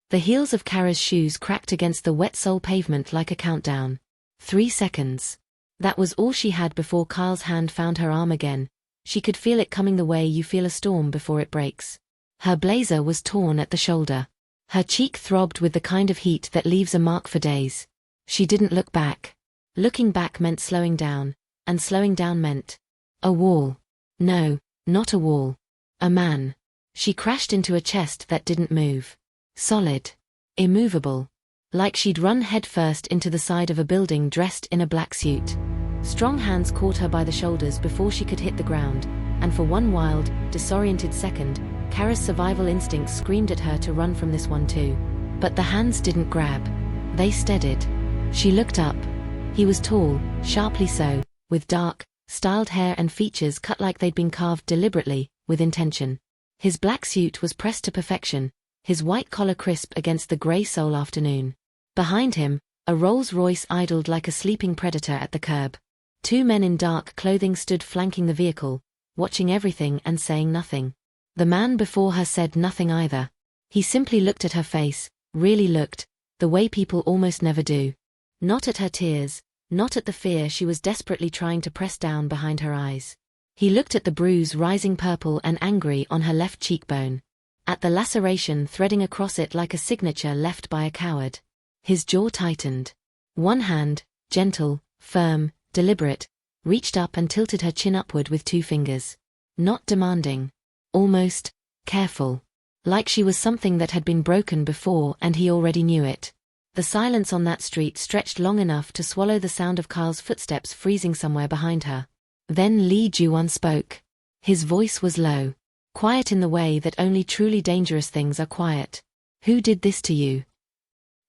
The heels of Kara's shoes cracked against the wet sole pavement like a countdown. 3 seconds. That was all she had before Kyle's hand found her arm again. She could feel it coming the way you feel a storm before it breaks. Her blazer was torn at the shoulder. Her cheek throbbed with the kind of heat that leaves a mark for days. She didn't look back. Looking back meant slowing down, and slowing down meant a wall. No, not a wall. A man. She crashed into a chest that didn't move. Solid. Immovable. Like she'd run headfirst into the side of a building dressed in a black suit. Strong hands caught her by the shoulders before she could hit the ground, and for one wild, disoriented second, Kara's survival instincts screamed at her to run from this one too. But the hands didn't grab. They steadied. She looked up. He was tall, sharply so, with dark, styled hair and features cut like they'd been carved deliberately, with intention. His black suit was pressed to perfection, his white collar crisp against the grey sole afternoon. Behind him, a Rolls-Royce idled like a sleeping predator at the curb. 2 men in dark clothing stood flanking the vehicle, watching everything and saying nothing. The man before her said nothing either. He simply looked at her face, really looked, the way people almost never do. Not at her tears, not at the fear she was desperately trying to press down behind her eyes. He looked at the bruise rising purple and angry on her left cheekbone. At the laceration threading across it like a signature left by a coward. His jaw tightened. One hand, gentle, firm, deliberate, reached up and tilted her chin upward with 2 fingers. Not demanding. Almost careful. Like she was something that had been broken before and he already knew it. The silence on that street stretched long enough to swallow the sound of Kyle's footsteps freezing somewhere behind her. Then Juwon spoke. His voice was low. Quiet in the way that only truly dangerous things are quiet. Who did this to you?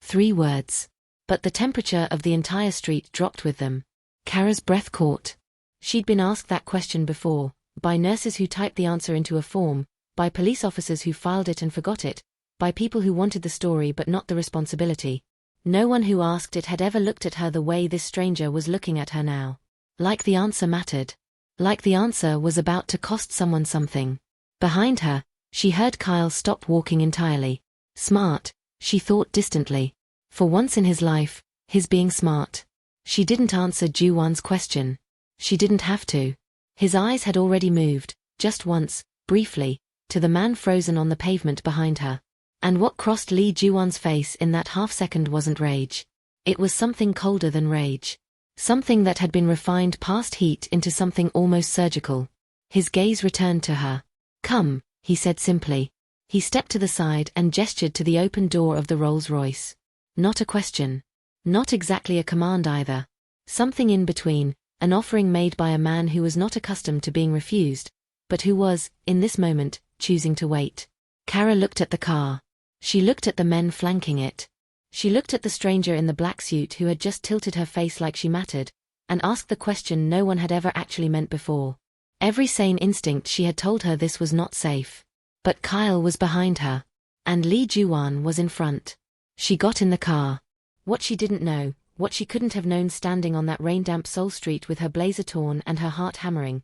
3 words. But the temperature of the entire street dropped with them. Kara's breath caught. She'd been asked that question before, by nurses who typed the answer into a form, by police officers who filed it and forgot it, by people who wanted the story but not the responsibility. No one who asked it had ever looked at her the way this stranger was looking at her now. Like the answer mattered. Like the answer was about to cost someone something. Behind her, she heard Kyle stop walking entirely. Smart, she thought distantly. For once in his life, his being smart. She didn't answer Juwon's question. She didn't have to. His eyes had already moved, just once, briefly, to the man frozen on the pavement behind her. And what crossed Juwon's face in that half-second wasn't rage. It was something colder than rage. Something that had been refined past heat into something almost surgical. His gaze returned to her. "Come," he said simply. He stepped to the side and gestured to the open door of the Rolls-Royce. Not a question. Not exactly a command either. Something in between, an offering made by a man who was not accustomed to being refused, but who was, in this moment, choosing to wait. Kara looked at the car. She looked at the men flanking it. She looked at the stranger in the black suit who had just tilted her face like she mattered, and asked the question no one had ever actually meant before. Every sane instinct she had told her this was not safe. But Kyle was behind her. And Juwon was in front. She got in the car. What she didn't know, what she couldn't have known standing on that rain-damp Seoul street with her blazer torn and her heart hammering,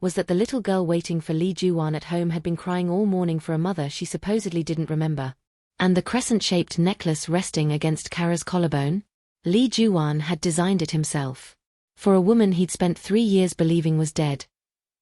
was that the little girl waiting for Juwon at home had been crying all morning for a mother she supposedly didn't remember. And the crescent-shaped necklace resting against Kara's collarbone? Juwon had designed it himself. For a woman he'd spent 3 years believing was dead.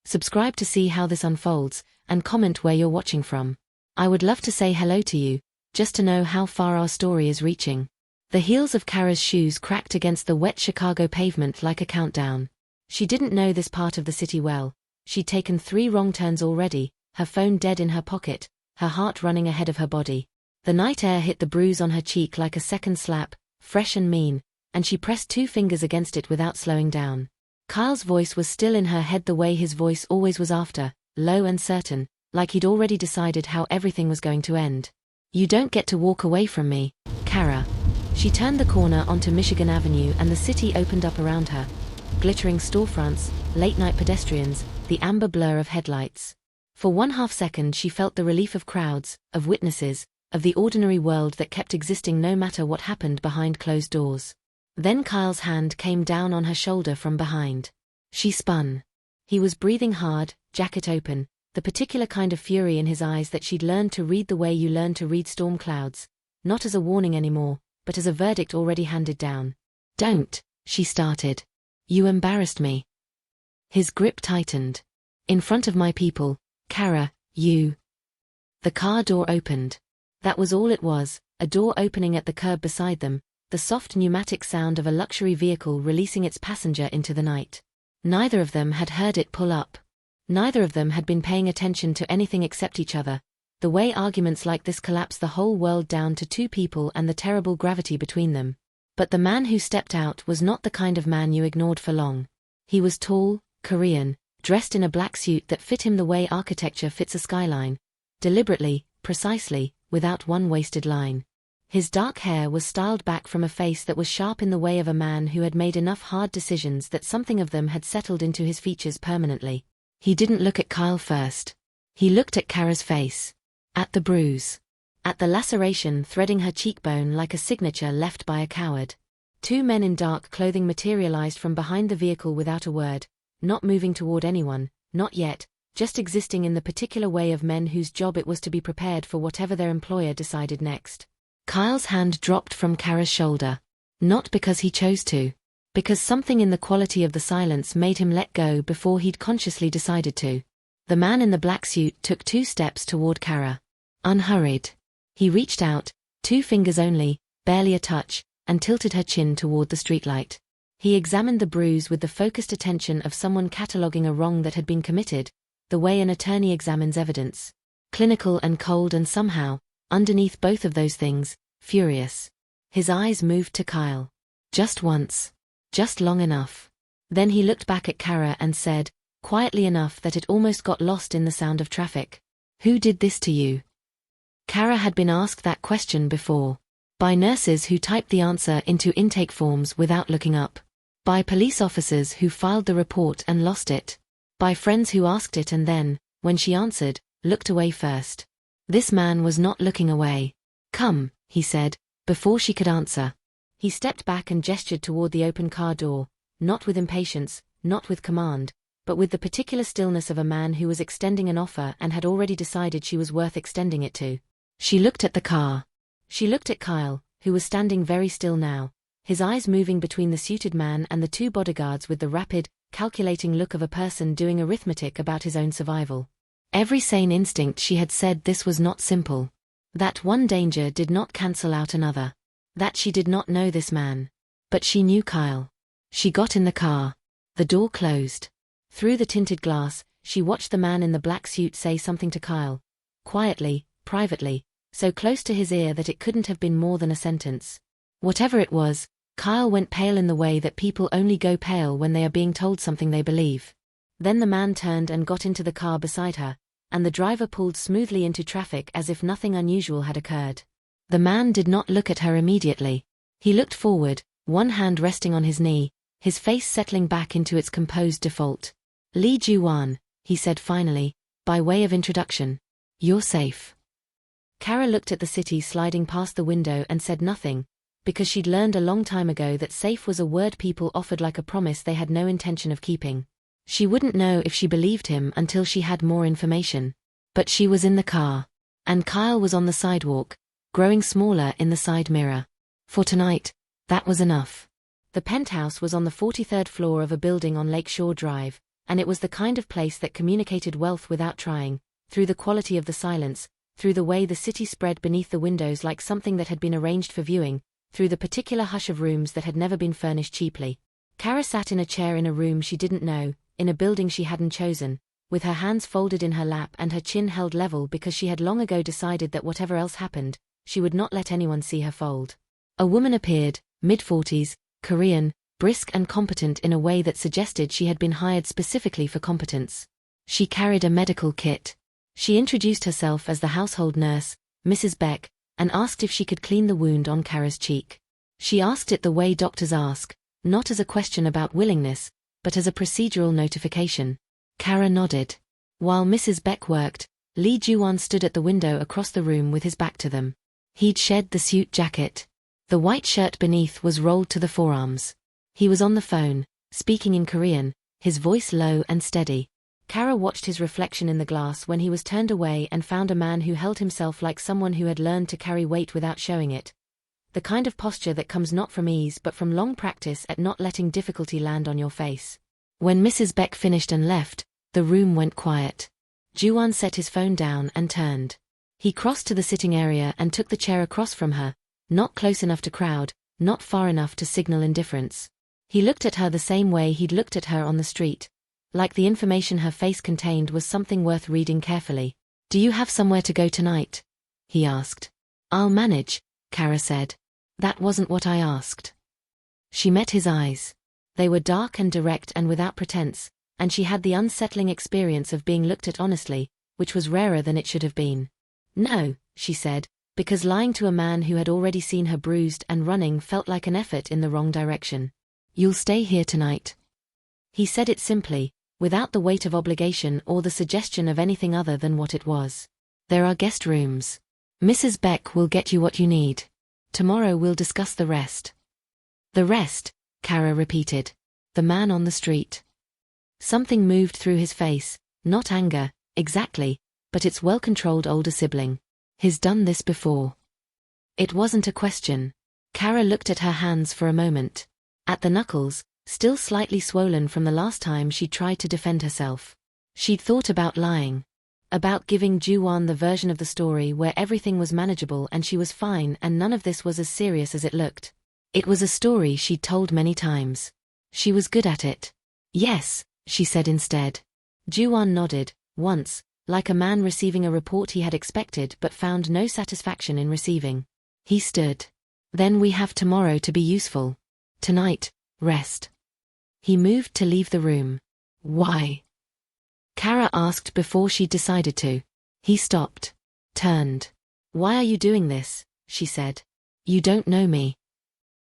Subscribe to see how this unfolds, and comment where you're watching from. I would love to say hello to you, just to know how far our story is reaching. The heels of Kara's shoes cracked against the wet Chicago pavement like a countdown. She didn't know this part of the city well. She'd taken 3 wrong turns already, her phone dead in her pocket, her heart running ahead of her body. The night air hit the bruise on her cheek like a second slap, fresh and mean, and she pressed 2 fingers against it without slowing down. Kyle's voice was still in her head the way his voice always was after, low and certain, like he'd already decided how everything was going to end. "You don't get to walk away from me, Kara." She turned the corner onto Michigan Avenue and the city opened up around her. Glittering storefronts, late-night pedestrians, the amber blur of headlights. For 1/2 second she felt the relief of crowds, of witnesses, of the ordinary world that kept existing no matter what happened behind closed doors. Then Kyle's hand came down on her shoulder from behind. She spun. He was breathing hard, jacket open, the particular kind of fury in his eyes that she'd learned to read the way you learn to read storm clouds. not as a warning anymore, but as a verdict already handed down. "Don't," she started. "You embarrassed me." His grip tightened. "In front of my people, Kara, you." The car door opened. That was all it was, a door opening at the curb beside them, the soft pneumatic sound of a luxury vehicle releasing its passenger into the night. Neither of them had heard it pull up. Neither of them had been paying attention to anything except each other. The way arguments like this collapse the whole world down to two people and the terrible gravity between them. But the man who stepped out was not the kind of man you ignored for long. He was tall, Korean, dressed in a black suit that fit him the way architecture fits a skyline. Deliberately, precisely, without one wasted line. His dark hair was styled back from a face that was sharp in the way of a man who had made enough hard decisions that something of them had settled into his features permanently. He didn't look at Kyle first. He looked at Kara's face. At the bruise. At the laceration threading her cheekbone like a signature left by a coward. Two men in dark clothing materialized from behind the vehicle without a word, not moving toward anyone, not yet, just existing in the particular way of men whose job it was to be prepared for whatever their employer decided next. Kyle's hand dropped from Kara's shoulder. Not because he chose to. Because something in the quality of the silence made him let go before he'd consciously decided to. The man in the black suit took 2 steps toward Kara. Unhurried. He reached out, 2 fingers only, barely a touch, and tilted her chin toward the streetlight. He examined the bruise with the focused attention of someone cataloging a wrong that had been committed, the way an attorney examines evidence. Clinical and cold, and somehow, underneath both of those things, furious. His eyes moved to Kyle. Just once. Just long enough. Then he looked back at Kara and said, quietly enough that it almost got lost in the sound of traffic. "Who did this to you?" Kara had been asked that question before. By nurses who typed the answer into intake forms without looking up. By police officers who filed the report and lost it. By friends who asked it and then, when she answered, looked away first. This man was not looking away. "Come," he said, before she could answer. He stepped back and gestured toward the open car door, not with impatience, not with command, but with the particular stillness of a man who was extending an offer and had already decided she was worth extending it to. She looked at the car. She looked at Kyle, who was standing very still now, his eyes moving between the suited man and the 2 bodyguards with the rapid, calculating look of a person doing arithmetic about his own survival. Every sane instinct she had said this was not simple. That one danger did not cancel out another. That she did not know this man. But she knew Kyle. She got in the car. The door closed. Through the tinted glass, she watched the man in the black suit say something to Kyle. Quietly, privately, so close to his ear that it couldn't have been more than a sentence. Whatever it was, Kyle went pale in the way that people only go pale when they are being told something they believe. Then the man turned and got into the car beside her, and the driver pulled smoothly into traffic as if nothing unusual had occurred. The man did not look at her immediately. He looked forward, one hand resting on his knee, his face settling back into its composed default. "Lee Juwon," he said finally, by way of introduction. "You're safe." Kara looked at the city sliding past the window and said nothing, because she'd learned a long time ago that safe was a word people offered like a promise they had no intention of keeping. She wouldn't know if she believed him until she had more information. But she was in the car. And Kyle was on the sidewalk, growing smaller in the side mirror. For tonight, that was enough. The penthouse was on the 43rd floor of a building on Lakeshore Drive, and it was the kind of place that communicated wealth without trying, through the quality of the silence, through the way the city spread beneath the windows like something that had been arranged for viewing, through the particular hush of rooms that had never been furnished cheaply. Kara sat in a chair in a room she didn't know, in a building she hadn't chosen, with her hands folded in her lap and her chin held level because she had long ago decided that whatever else happened, she would not let anyone see her fold. A woman appeared, mid-40s, Korean, brisk and competent in a way that suggested she had been hired specifically for competence. She carried a medical kit. She introduced herself as the household nurse, Mrs. Beck, and asked if she could clean the wound on Kara's cheek. She asked it the way doctors ask, not as a question about willingness, but as a procedural notification. Kara nodded. While Mrs. Beck worked, Lee Juwon stood at the window across the room with his back to them. He'd shed the suit jacket. The white shirt beneath was rolled to the forearms. He was on the phone, speaking in Korean, his voice low and steady. Kara watched his reflection in the glass when he was turned away and found a man who held himself like someone who had learned to carry weight without showing it. The kind of posture that comes not from ease but from long practice at not letting difficulty land on your face. When Mrs. Beck finished and left, the room went quiet. Juwon set his phone down and turned. He crossed to the sitting area and took the chair across from her, not close enough to crowd, not far enough to signal indifference. He looked at her the same way he'd looked at her on the street, like the information her face contained was something worth reading carefully. "Do you have somewhere to go tonight?" he asked. "I'll manage," Kara said. "That wasn't what I asked." She met his eyes. They were dark and direct and without pretense, and she had the unsettling experience of being looked at honestly, which was rarer than it should have been. "No," she said, because lying to a man who had already seen her bruised and running felt like an effort in the wrong direction. "You'll stay here tonight." He said it simply, without the weight of obligation or the suggestion of anything other than what it was. "There are guest rooms. Mrs. Beck will get you what you need. Tomorrow we'll discuss the rest." "The rest," Kara repeated. "The man on the street." Something moved through his face, not anger, exactly, but its well-controlled older sibling. "He's done this before." It wasn't a question. Kara looked at her hands for a moment. At the knuckles, still slightly swollen from the last time she tried to defend herself. She'd thought about lying. About giving Juwon the version of the story where everything was manageable and she was fine and none of this was as serious as it looked. It was a story she'd told many times. She was good at it. "Yes," she said instead. Juwon nodded, once, like a man receiving a report he had expected but found no satisfaction in receiving. He stood. "Then we have tomorrow to be useful. Tonight, rest." He moved to leave the room. "Why?" Kara asked before she'd decided to. He stopped. Turned. "Why are you doing this?" she said. "You don't know me."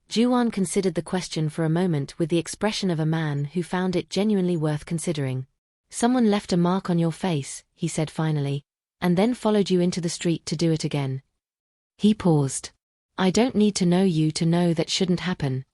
Juwon considered the question for a moment with the expression of a man who found it genuinely worth considering. "Someone left a mark on your face," he said finally, "and then followed you into the street to do it again." He paused. "I don't need to know you to know that shouldn't happen."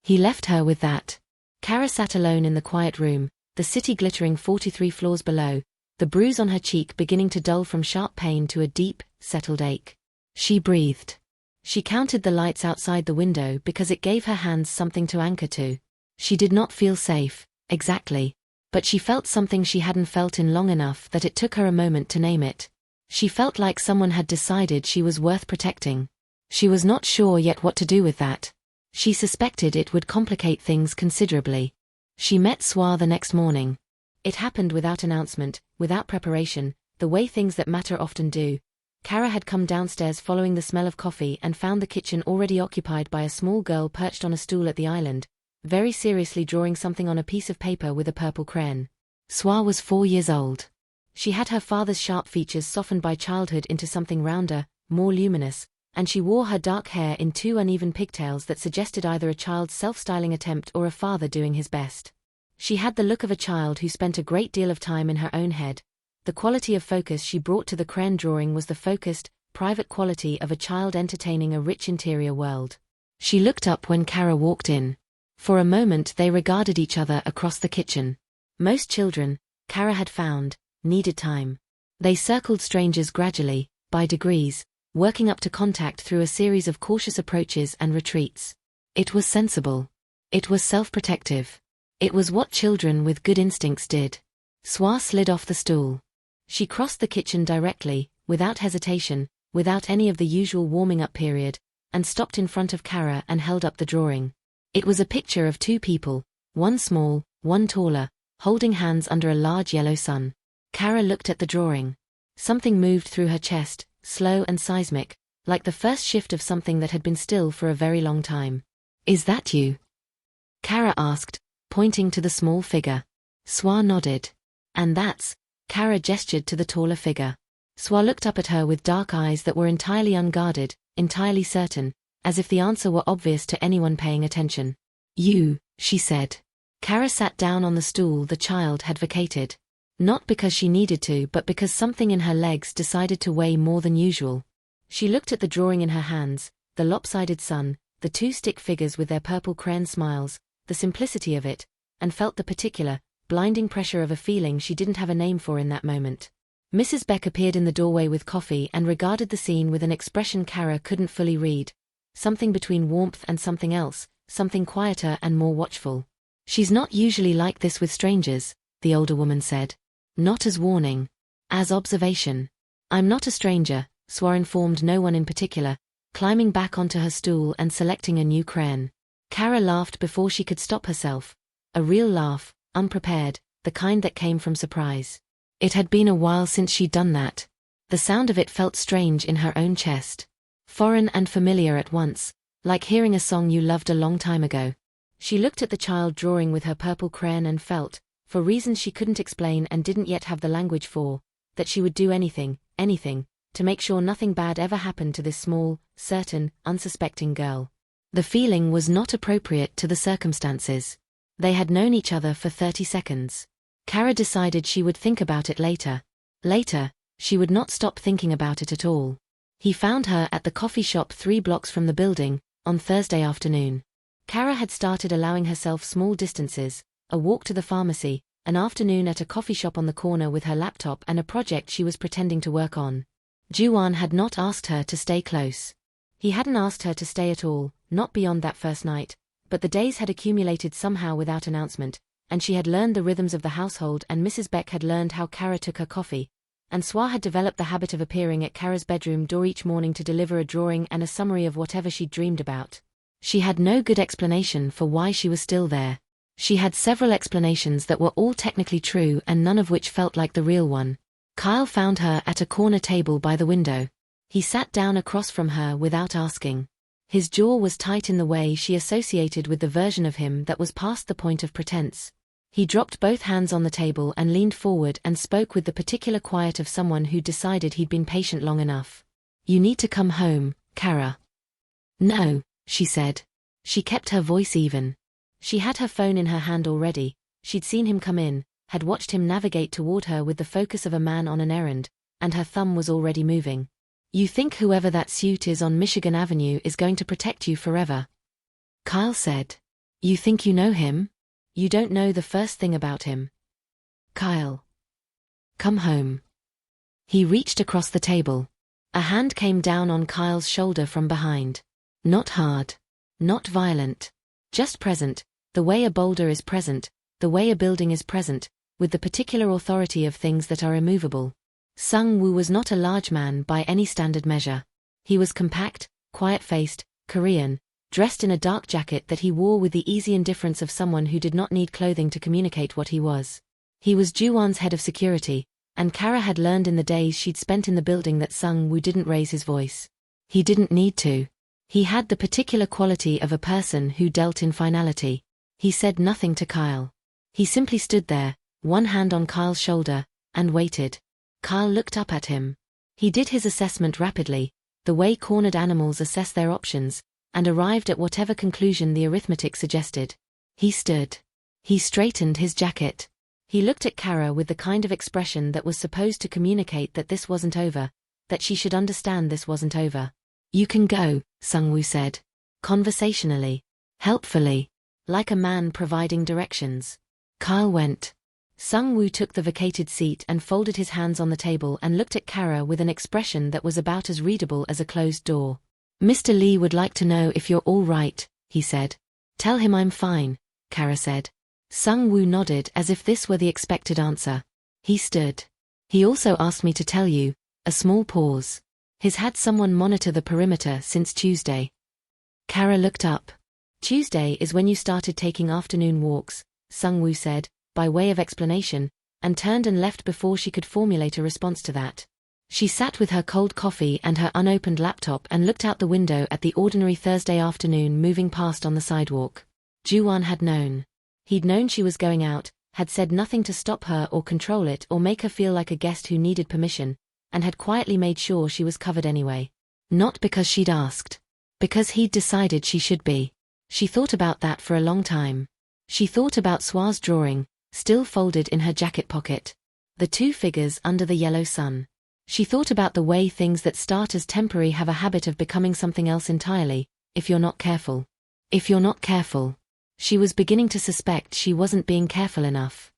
He left her with that. Kara sat alone in the quiet room, the city glittering 43 floors below, the bruise on her cheek beginning to dull from sharp pain to a deep, settled ache. She breathed. She counted the lights outside the window because it gave her hands something to anchor to. She did not feel safe, exactly, but she felt something she hadn't felt in long enough that it took her a moment to name it. She felt like someone had decided she was worth protecting. She was not sure yet what to do with that. She suspected it would complicate things considerably. She met Swa the next morning. It happened without announcement, without preparation, the way things that matter often do. Kara had come downstairs following the smell of coffee and found the kitchen already occupied by a small girl perched on a stool at the island, very seriously drawing something on a piece of paper with a purple crayon. Swa was 4 years old. She had her father's sharp features softened by childhood into something rounder, more luminous, and she wore her dark hair in 2 uneven pigtails that suggested either a child's self-styling attempt or a father doing his best. She had the look of a child who spent a great deal of time in her own head. The quality of focus she brought to the crayon drawing was the focused, private quality of a child entertaining a rich interior world. She looked up when Kara walked in. For a moment they regarded each other across the kitchen. Most children, Kara had found, needed time. They circled strangers gradually, by degrees, working up to contact through a series of cautious approaches and retreats. It was sensible. It was self-protective. It was what children with good instincts did. Swa slid off the stool. She crossed the kitchen directly, without hesitation, without any of the usual warming-up period, and stopped in front of Kara and held up the drawing. It was a picture of 2 people, one small, one taller, holding hands under a large yellow sun. Kara looked at the drawing. Something moved through her chest, slow and seismic, like the first shift of something that had been still for a very long time. "Is that you?" Kara asked, pointing to the small figure. Swa nodded. "And that's..." Kara gestured to the taller figure. Swa looked up at her with dark eyes that were entirely unguarded, entirely certain, as if the answer were obvious to anyone paying attention. "You," she said. Kara sat down on the stool the child had vacated. Not because she needed to but because something in her legs decided to weigh more than usual. She looked at the drawing in her hands, the lopsided sun, the 2 stick figures with their purple crayon smiles, the simplicity of it, and felt the particular, blinding pressure of a feeling she didn't have a name for in that moment. Mrs. Beck appeared in the doorway with coffee and regarded the scene with an expression Kara couldn't fully read. Something between warmth and something else, something quieter and more watchful. "She's not usually like this with strangers," the older woman said. "Not as warning. As observation." "I'm not a stranger," Swa informed no one in particular, climbing back onto her stool and selecting a new crayon. Kara laughed before she could stop herself. A real laugh, unprepared, the kind that came from surprise. It had been a while since she'd done that. The sound of it felt strange in her own chest. Foreign and familiar at once, like hearing a song you loved a long time ago. She looked at the child drawing with her purple crayon and felt, for reasons she couldn't explain and didn't yet have the language for, that she would do anything, to make sure nothing bad ever happened to this small, certain, unsuspecting girl. The feeling was not appropriate to the circumstances. They had known each other for 30 seconds. Kara decided she would think about it later. Later, she would not stop thinking about it at all. He found her at the coffee shop 3 blocks from the building, on Thursday afternoon. Kara had started allowing herself small distances, a walk to the pharmacy, an afternoon at a coffee shop on the corner with her laptop and a project she was pretending to work on. Juwon had not asked her to stay close. He hadn't asked her to stay at all, not beyond that first night, but the days had accumulated somehow without announcement, and she had learned the rhythms of the household and Mrs. Beck had learned how Kara took her coffee, and Swa had developed the habit of appearing at Kara's bedroom door each morning to deliver a drawing and a summary of whatever she'd dreamed about. She had no good explanation for why she was still there. She had several explanations that were all technically true and none of which felt like the real one. Kyle found her at a corner table by the window. He sat down across from her without asking. His jaw was tight in the way she associated with the version of him that was past the point of pretense. He dropped both hands on the table and leaned forward and spoke with the particular quiet of someone who'd decided he'd been patient long enough. "You need to come home, Kara." "No," she said. She kept her voice even. She had her phone in her hand already. She'd seen him come in, had watched him navigate toward her with the focus of a man on an errand, and her thumb was already moving. "You think whoever that suit is on Michigan Avenue is going to protect you forever?" Kyle said. "You think you know him? You don't know the first thing about him." "Kyle. Come home." He reached across the table. A hand came down on Kyle's shoulder from behind. Not hard. Not violent. Just present, the way a boulder is present, the way a building is present, with the particular authority of things that are immovable. Sung-woo was not a large man by any standard measure. He was compact, quiet-faced, Korean, dressed in a dark jacket that he wore with the easy indifference of someone who did not need clothing to communicate what he was. He was Juwon's head of security, and Kara had learned in the days she'd spent in the building that Sung-woo didn't raise his voice. He didn't need to. He had the particular quality of a person who dealt in finality. He said nothing to Kyle. He simply stood there, one hand on Kyle's shoulder, and waited. Kyle looked up at him. He did his assessment rapidly, the way cornered animals assess their options, and arrived at whatever conclusion the arithmetic suggested. He stood. He straightened his jacket. He looked at Kara with the kind of expression that was supposed to communicate that this wasn't over, that she should understand this wasn't over. "You can go," Sung-woo said. Conversationally. Helpfully. Like a man providing directions. Kyle went. Sung-woo took the vacated seat and folded his hands on the table and looked at Kara with an expression that was about as readable as a closed door. "Mr. Lee would like to know if you're all right," he said. "Tell him I'm fine," Kara said. Sung-woo nodded as if this were the expected answer. He stood. "He also asked me to tell you," a small pause. "He's had someone monitor the perimeter since Tuesday." Kara looked up. "Tuesday is when you started taking afternoon walks," Sung-woo said, by way of explanation, and turned and left before she could formulate a response to that. She sat with her cold coffee and her unopened laptop and looked out the window at the ordinary Thursday afternoon moving past on the sidewalk. Juwon had known. He'd known she was going out, had said nothing to stop her or control it or make her feel like a guest who needed permission, and had quietly made sure she was covered anyway. Not because she'd asked. Because he'd decided she should be. She thought about that for a long time. She thought about Swa's drawing, still folded in her jacket pocket. The 2 figures under the yellow sun. She thought about the way things that start as temporary have a habit of becoming something else entirely, if you're not careful. If you're not careful. She was beginning to suspect she wasn't being careful enough.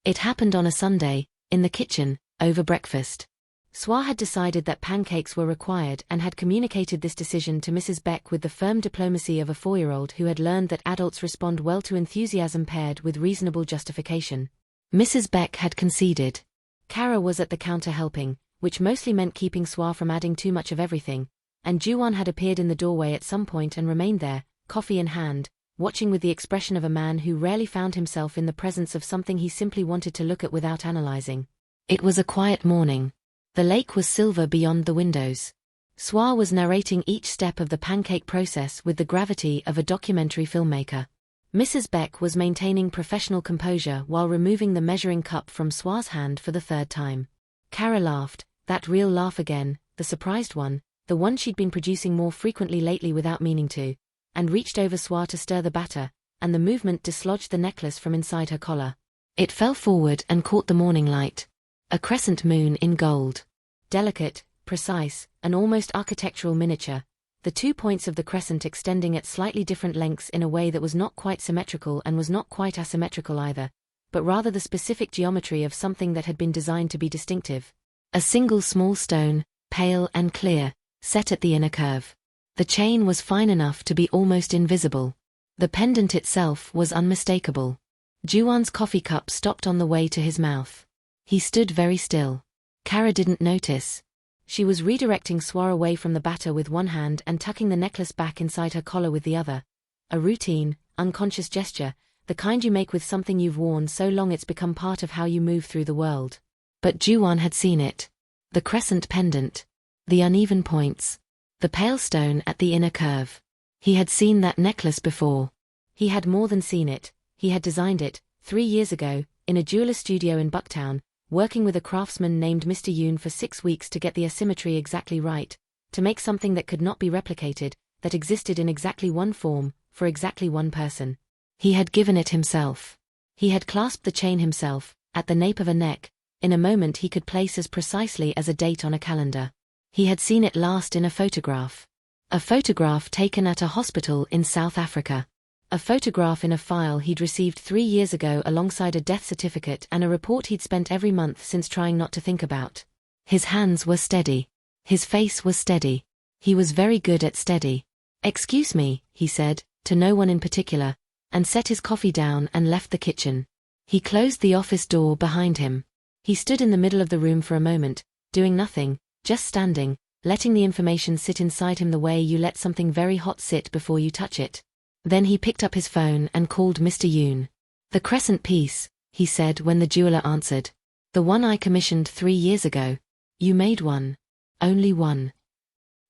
It happened on a Sunday, in the kitchen, over breakfast. Swa had decided that pancakes were required and had communicated this decision to Mrs. Beck with the firm diplomacy of a 4-year-old who had learned that adults respond well to enthusiasm paired with reasonable justification. Mrs. Beck had conceded. Kara was at the counter helping, which mostly meant keeping Swa from adding too much of everything, and Juwon had appeared in the doorway at some point and remained there, coffee in hand, watching with the expression of a man who rarely found himself in the presence of something he simply wanted to look at without analyzing. It was a quiet morning. The lake was silver beyond the windows. Swa was narrating each step of the pancake process with the gravity of a documentary filmmaker. Mrs. Beck was maintaining professional composure while removing the measuring cup from Swa's hand for the 3rd time. Kara laughed, that real laugh again, the surprised one, the one she'd been producing more frequently lately without meaning to, and reached over Swa to stir the batter, and the movement dislodged the necklace from inside her collar. It fell forward and caught the morning light. A crescent moon in gold. Delicate, precise, an almost architectural miniature, the 2 points of the crescent extending at slightly different lengths in a way that was not quite symmetrical and was not quite asymmetrical either, but rather the specific geometry of something that had been designed to be distinctive. A single small stone, pale and clear, set at the inner curve. The chain was fine enough to be almost invisible. The pendant itself was unmistakable. Juwon's coffee cup stopped on the way to his mouth. He stood very still. Kara didn't notice. She was redirecting Swa away from the batter with one hand and tucking the necklace back inside her collar with the other. A routine, unconscious gesture, the kind you make with something you've worn so long it's become part of how you move through the world. But Juwon had seen it. The crescent pendant. The uneven points. The pale stone at the inner curve. He had seen that necklace before. He had more than seen it, he had designed it, 3 years ago, in a jeweler studio in Bucktown, working with a craftsman named Mr. Yoon for 6 weeks to get the asymmetry exactly right, to make something that could not be replicated, that existed in exactly one form, for exactly one person. He had given it himself. He had clasped the chain himself, at the nape of a neck, in a moment he could place as precisely as a date on a calendar. He had seen it last in a photograph. A photograph taken at a hospital in South Africa. A photograph in a file he'd received 3 years ago alongside a death certificate and a report he'd spent every month since trying not to think about. His hands were steady. His face was steady. He was very good at steady. "Excuse me," he said, to no one in particular, and set his coffee down and left the kitchen. He closed the office door behind him. He stood in the middle of the room for a moment, doing nothing, just standing, letting the information sit inside him the way you let something very hot sit before you touch it. Then he picked up his phone and called Mr. Yoon. "The crescent piece," he said when the jeweler answered. "The one I commissioned 3 years ago. You made one. Only one."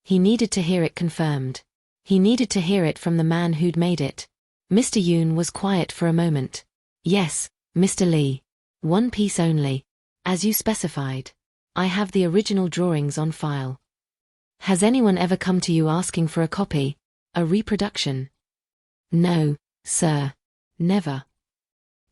He needed to hear it confirmed. He needed to hear it from the man who'd made it. Mr. Yoon was quiet for a moment. "Yes, Mr. Lee. One piece only. As you specified. I have the original drawings on file. Has anyone ever come to you asking for a copy? A reproduction?" "No, sir. Never."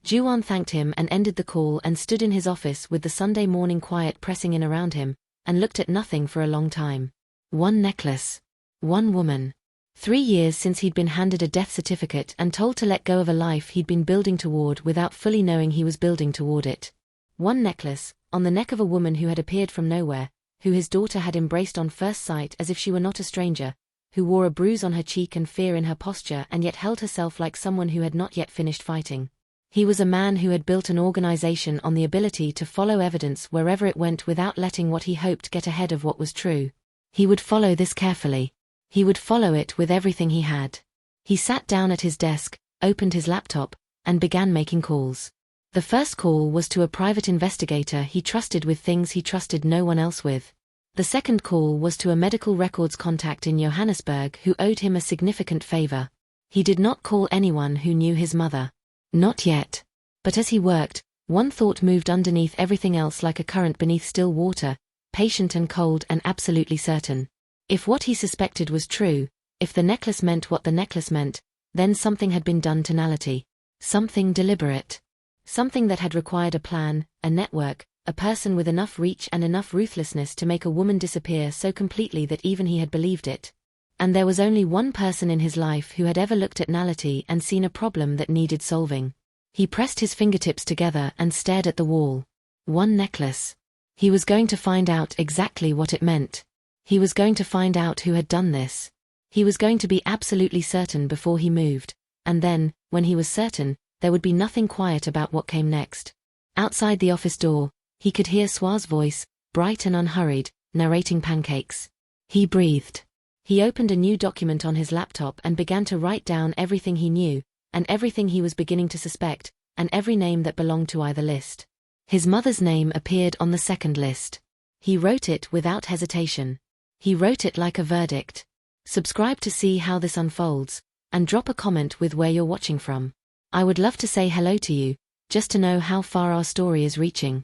Juwon thanked him and ended the call and stood in his office with the Sunday morning quiet pressing in around him, and looked at nothing for a long time. One necklace. One woman. 3 years since he'd been handed a death certificate and told to let go of a life he'd been building toward without fully knowing he was building toward it. One necklace, on the neck of a woman who had appeared from nowhere, who his daughter had embraced on first sight as if she were not a stranger, who wore a bruise on her cheek and fear in her posture and yet held herself like someone who had not yet finished fighting. He was a man who had built an organization on the ability to follow evidence wherever it went without letting what he hoped get ahead of what was true. He would follow this carefully. He would follow it with everything he had. He sat down at his desk, opened his laptop, and began making calls. The first call was to a private investigator he trusted with things he trusted no one else with. The second call was to a medical records contact in Johannesburg who owed him a significant favor. He did not call anyone who knew his mother. Not yet. But as he worked, one thought moved underneath everything else like a current beneath still water, patient and cold and absolutely certain. If what he suspected was true, if the necklace meant what the necklace meant, then something had been done to Nality. Something deliberate. Something that had required a plan, a network, a person with enough reach and enough ruthlessness to make a woman disappear so completely that even he had believed it. And there was only one person in his life who had ever looked at Nality and seen a problem that needed solving. He pressed his fingertips together and stared at the wall. One necklace. He was going to find out exactly what it meant. He was going to find out who had done this. He was going to be absolutely certain before he moved, and then, when he was certain, there would be nothing quiet about what came next. Outside the office door, he could hear Swa's voice, bright and unhurried, narrating pancakes. He breathed. He opened a new document on his laptop and began to write down everything he knew, and everything he was beginning to suspect, and every name that belonged to either list. His mother's name appeared on the second list. He wrote it without hesitation. He wrote it like a verdict. Subscribe to see how this unfolds, and drop a comment with where you're watching from. I would love to say hello to you, just to know how far our story is reaching.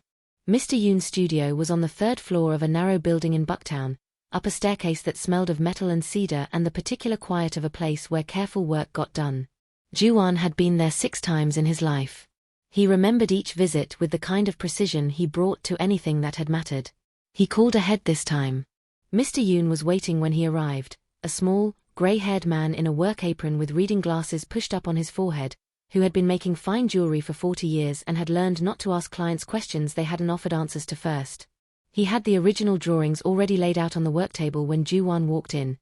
Mr. Yoon's studio was on the third floor of a narrow building in Bucktown, up a staircase that smelled of metal and cedar and the particular quiet of a place where careful work got done. Juwon had been there 6 times in his life. He remembered each visit with the kind of precision he brought to anything that had mattered. He called ahead this time. Mr. Yoon was waiting when he arrived, a small, grey-haired man in a work apron with reading glasses pushed up on his forehead, who had been making fine jewelry for 40 years and had learned not to ask clients questions they hadn't offered answers to first. He had the original drawings already laid out on the work table when Juwon walked in.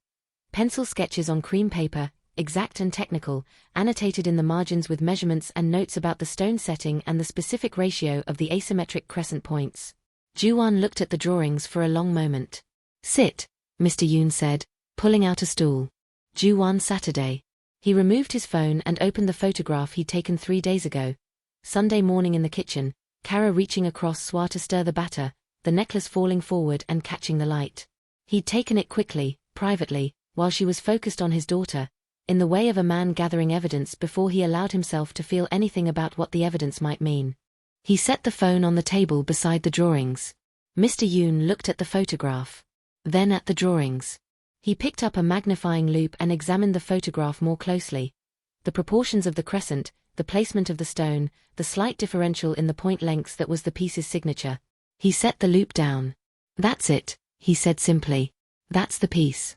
Pencil sketches on cream paper, exact and technical, annotated in the margins with measurements and notes about the stone setting and the specific ratio of the asymmetric crescent points. Juwon looked at the drawings for a long moment. "Sit," Mr. Yoon said, pulling out a stool. Juwon Saturday. He removed his phone and opened the photograph he'd taken 3 days ago. Sunday morning in the kitchen, Kara reaching across Swa to stir the batter, the necklace falling forward and catching the light. He'd taken it quickly, privately, while she was focused on his daughter, in the way of a man gathering evidence before he allowed himself to feel anything about what the evidence might mean. He set the phone on the table beside the drawings. Mr. Yoon looked at the photograph. Then at the drawings. He picked up a magnifying loupe and examined the photograph more closely. The proportions of the crescent, the placement of the stone, the slight differential in the point lengths that was the piece's signature. He set the loupe down. "That's it," he said simply. "That's the piece."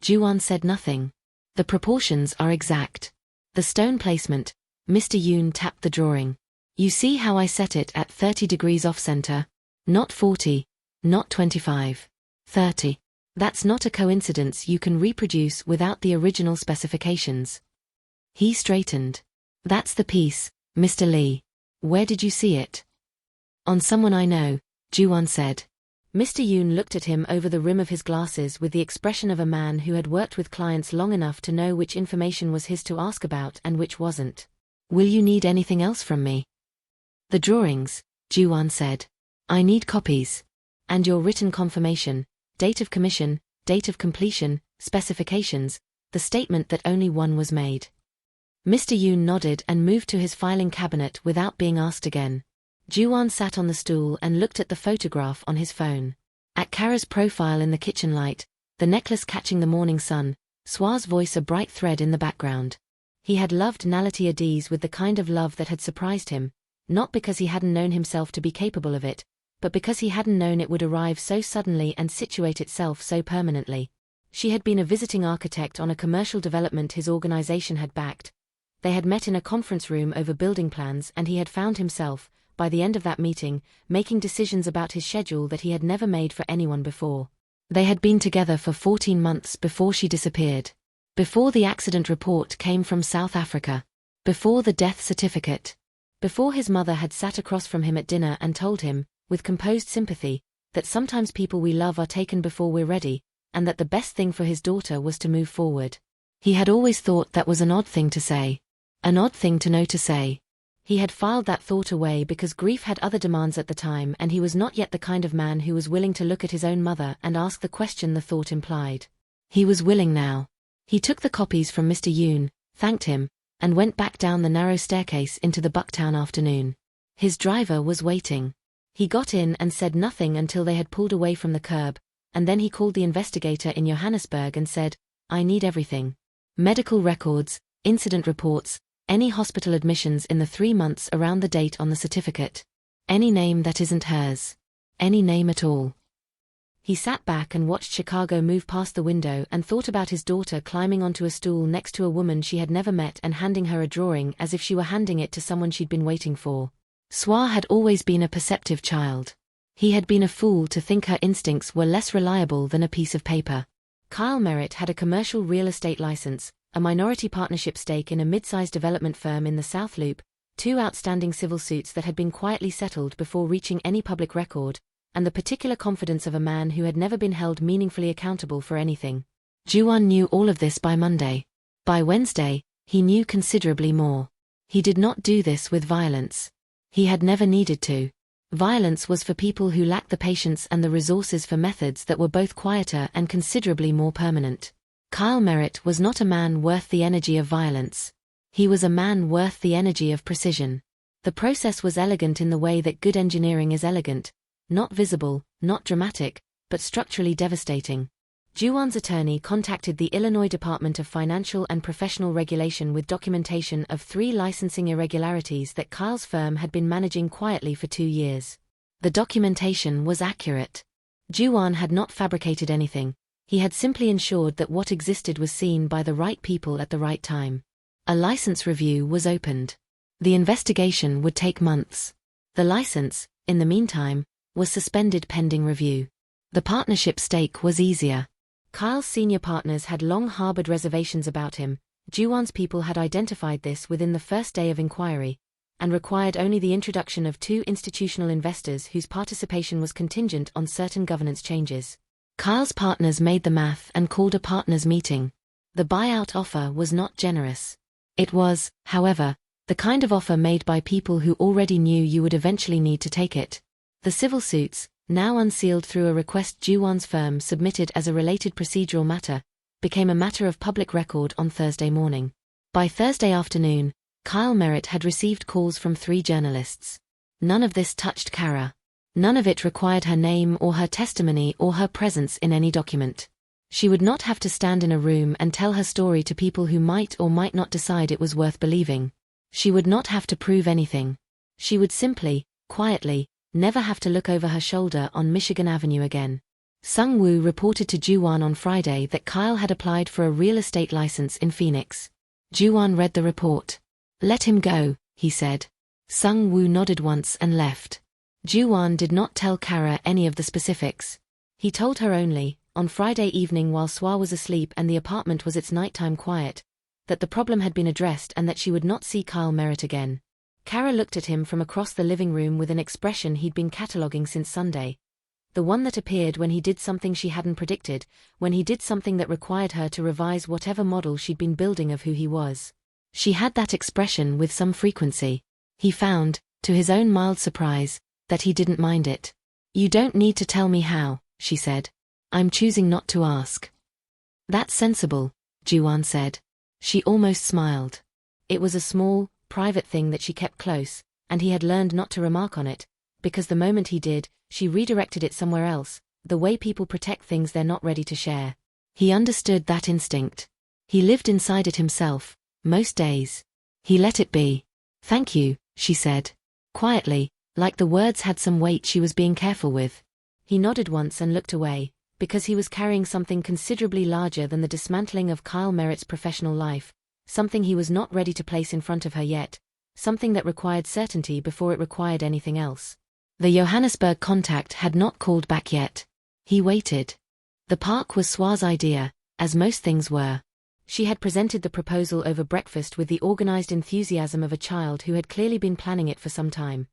Juwon said nothing. "The proportions are exact. The stone placement," Mr. Yoon tapped the drawing. "You see how I set it at 30 degrees off-center? Not 40, not 25, 30. That's not a coincidence you can reproduce without the original specifications." He straightened. "That's the piece, Mr. Lee. Where did you see it?" "On someone I know," Juwon said. Mr. Yoon looked at him over the rim of his glasses with the expression of a man who had worked with clients long enough to know which information was his to ask about and which wasn't. "Will you need anything else from me?" "The drawings," Juwon said. "I need copies. And your written confirmation, date of commission, date of completion, specifications, the statement that only one was made." Mr. Yoon nodded and moved to his filing cabinet without being asked again. Juwon sat on the stool and looked at the photograph on his phone. At Kara's profile in the kitchen light, the necklace catching the morning sun, Swa's voice a bright thread in the background. He had loved Nality Adiz with the kind of love that had surprised him, not because he hadn't known himself to be capable of it, but because he hadn't known it would arrive so suddenly and situate itself so permanently. She had been a visiting architect on a commercial development his organization had backed. They had met in a conference room over building plans and he had found himself, by the end of that meeting, making decisions about his schedule that he had never made for anyone before. They had been together for 14 months before she disappeared. Before the accident report came from South Africa. Before the death certificate. Before his mother had sat across from him at dinner and told him, with composed sympathy, that sometimes people we love are taken before we're ready, and that the best thing for his daughter was to move forward. He had always thought that was an odd thing to say. An odd thing to know to say. He had filed that thought away because grief had other demands at the time and he was not yet the kind of man who was willing to look at his own mother and ask the question the thought implied. He was willing now. He took the copies from Mr. Yoon, thanked him, and went back down the narrow staircase into the Bucktown afternoon. His driver was waiting. He got in and said nothing until they had pulled away from the curb, and then he called the investigator in Johannesburg and said, "I need everything. Medical records, incident reports, any hospital admissions in the 3 months around the date on the certificate. Any name that isn't hers. Any name at all." He sat back and watched Chicago move past the window and thought about his daughter climbing onto a stool next to a woman she had never met and handing her a drawing as if she were handing it to someone she'd been waiting for. Swa had always been a perceptive child. He had been a fool to think her instincts were less reliable than a piece of paper. Kyle Merritt had a commercial real estate license, a minority partnership stake in a mid-sized development firm in the South Loop, 2 outstanding civil suits that had been quietly settled before reaching any public record, and the particular confidence of a man who had never been held meaningfully accountable for anything. Juwon knew all of this by Monday. By Wednesday, he knew considerably more. He did not do this with violence. He had never needed to. Violence was for people who lacked the patience and the resources for methods that were both quieter and considerably more permanent. Kyle Merritt was not a man worth the energy of violence. He was a man worth the energy of precision. The process was elegant in the way that good engineering is elegant, not visible, not dramatic, but structurally devastating. Juwon's attorney contacted the Illinois Department of Financial and Professional Regulation with documentation of 3 licensing irregularities that Kyle's firm had been managing quietly for 2 years. The documentation was accurate. Juwon had not fabricated anything. He had simply ensured that what existed was seen by the right people at the right time. A license review was opened. The investigation would take months. The license, in the meantime, was suspended pending review. The partnership stake was easier. Kyle's senior partners had long harbored reservations about him. Juwon's people had identified this within the first day of inquiry, and required only the introduction of 2 institutional investors whose participation was contingent on certain governance changes. Kyle's partners made the math and called a partners meeting. The buyout offer was not generous. It was, however, the kind of offer made by people who already knew you would eventually need to take it. The civil suits, now unsealed through a request Juwon's firm submitted as a related procedural matter, became a matter of public record on Thursday morning. By Thursday afternoon, Kyle Merritt had received calls from 3 journalists. None of this touched Kara. None of it required her name or her testimony or her presence in any document. She would not have to stand in a room and tell her story to people who might or might not decide it was worth believing. She would not have to prove anything. She would simply, quietly, never have to look over her shoulder on Michigan Avenue again. Sung-woo reported to Juwon on Friday that Kyle had applied for a real estate license in Phoenix. Juwon read the report. "Let him go," he said. Sung-woo nodded once and left. Juwon did not tell Kara any of the specifics. He told her only, on Friday evening while Swa was asleep and the apartment was its nighttime quiet, that the problem had been addressed and that she would not see Kyle Merritt again. Kara looked at him from across the living room with an expression he'd been cataloguing since Sunday. The one that appeared when he did something she hadn't predicted, when he did something that required her to revise whatever model she'd been building of who he was. She had that expression with some frequency. He found, to his own mild surprise, that he didn't mind it. "You don't need to tell me how," she said. "I'm choosing not to ask." "That's sensible," Juwon said. She almost smiled. It was a small, private thing that she kept close, and he had learned not to remark on it, because the moment he did, she redirected it somewhere else, the way people protect things they're not ready to share. He understood that instinct. He lived inside it himself, most days. He let it be. "Thank you," she said. Quietly, like the words had some weight she was being careful with. He nodded once and looked away, because he was carrying something considerably larger than the dismantling of Kyle Merritt's professional life, something he was not ready to place in front of her yet, something that required certainty before it required anything else. The Johannesburg contact had not called back yet. He waited. The park was Swa's idea, as most things were. She had presented the proposal over breakfast with the organized enthusiasm of a child who had clearly been planning it for some time.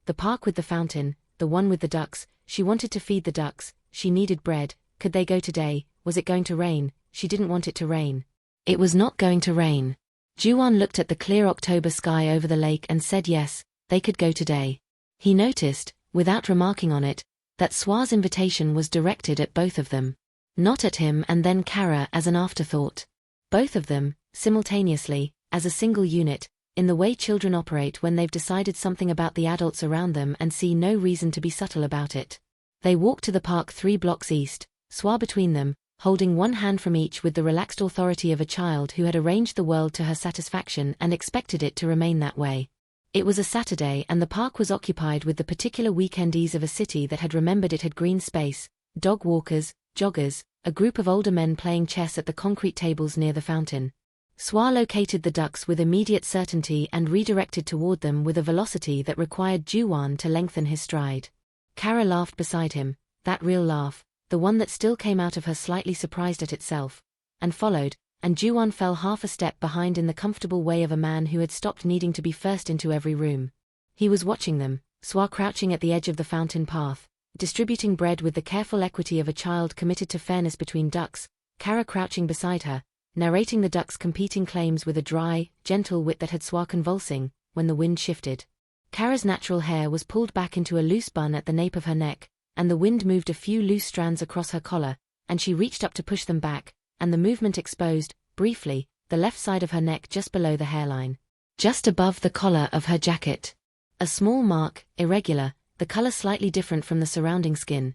The park with the fountain, the one with the ducks, she wanted to feed the ducks, she needed bread, could they go today, was it going to rain, she didn't want it to rain. It was not going to rain. Juwon looked at the clear October sky over the lake and said yes, they could go today. He noticed, without remarking on it, that Swa's invitation was directed at both of them. Not at him and then Kara as an afterthought. Both of them, simultaneously, as a single unit, in the way children operate when they've decided something about the adults around them and see no reason to be subtle about it. They walked to the park 3 blocks east, Swa between them, holding one hand from each with the relaxed authority of a child who had arranged the world to her satisfaction and expected it to remain that way. It was a Saturday and the park was occupied with the particular weekendies of a city that had remembered it had green space, dog walkers, joggers, a group of older men playing chess at the concrete tables near the fountain. Swa located the ducks with immediate certainty and redirected toward them with a velocity that required Juwon to lengthen his stride. Kara laughed beside him, that real laugh, the one that still came out of her slightly surprised at itself, and followed, and Juwon fell half a step behind in the comfortable way of a man who had stopped needing to be first into every room. He was watching them, Swa crouching at the edge of the fountain path, distributing bread with the careful equity of a child committed to fairness between ducks, Kara crouching beside her, narrating the ducks' competing claims with a dry, gentle wit that had Swa convulsing, when the wind shifted. Kara's natural hair was pulled back into a loose bun at the nape of her neck, and the wind moved a few loose strands across her collar, and she reached up to push them back, and the movement exposed, briefly, the left side of her neck just below the hairline. Just above the collar of her jacket. A small mark, irregular, the color slightly different from the surrounding skin.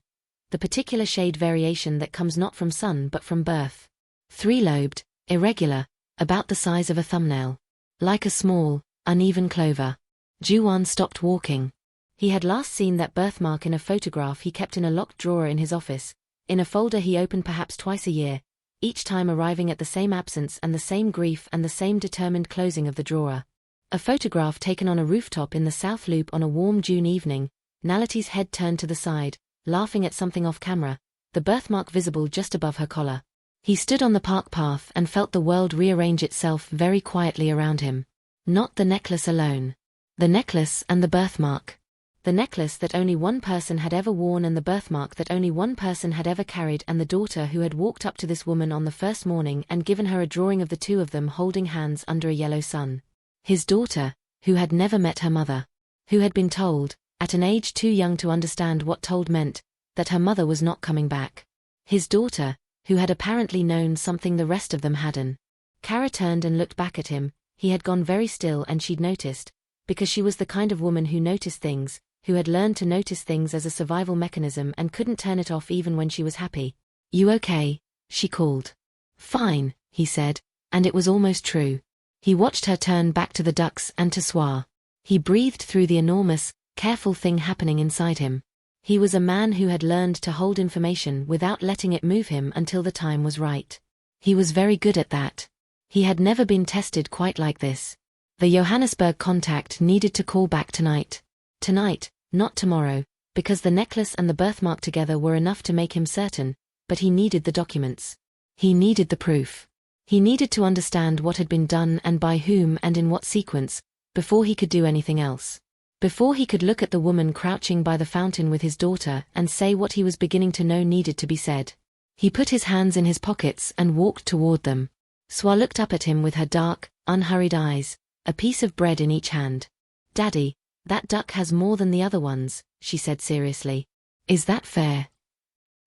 The particular shade variation that comes not from sun but from birth. Three-lobed, irregular, about the size of a thumbnail. Like a small, uneven clover. Juwon stopped walking. He had last seen that birthmark in a photograph he kept in a locked drawer in his office, in a folder he opened perhaps twice a year, each time arriving at the same absence and the same grief and the same determined closing of the drawer. A photograph taken on a rooftop in the South Loop on a warm June evening, Nality's head turned to the side, laughing at something off camera, the birthmark visible just above her collar. He stood on the park path and felt the world rearrange itself very quietly around him. Not the necklace alone. The necklace and the birthmark. The necklace that only one person had ever worn and the birthmark that only one person had ever carried, and the daughter who had walked up to this woman on the first morning and given her a drawing of the two of them holding hands under a yellow sun. His daughter, who had never met her mother. Who had been told, at an age too young to understand what told meant, that her mother was not coming back. His daughter, who had apparently known something the rest of them hadn't. Kara turned and looked back at him. He had gone very still and she'd noticed, because she was the kind of woman who noticed things, who had learned to notice things as a survival mechanism and couldn't turn it off even when she was happy. "You okay?" she called. "Fine," he said, and it was almost true. He watched her turn back to the ducks and to Swa. He breathed through the enormous, careful thing happening inside him. He was a man who had learned to hold information without letting it move him until the time was right. He was very good at that. He had never been tested quite like this. The Johannesburg contact needed to call back tonight. Tonight, not tomorrow, because the necklace and the birthmark together were enough to make him certain, but he needed the documents. He needed the proof. He needed to understand what had been done and by whom and in what sequence, before he could do anything else. Before he could look at the woman crouching by the fountain with his daughter and say what he was beginning to know needed to be said. He put his hands in his pockets and walked toward them. Swa looked up at him with her dark, unhurried eyes, a piece of bread in each hand. "Daddy, that duck has more than the other ones," she said seriously. "Is that fair?"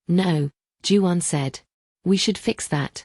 "No," Juwon said. "We should fix that."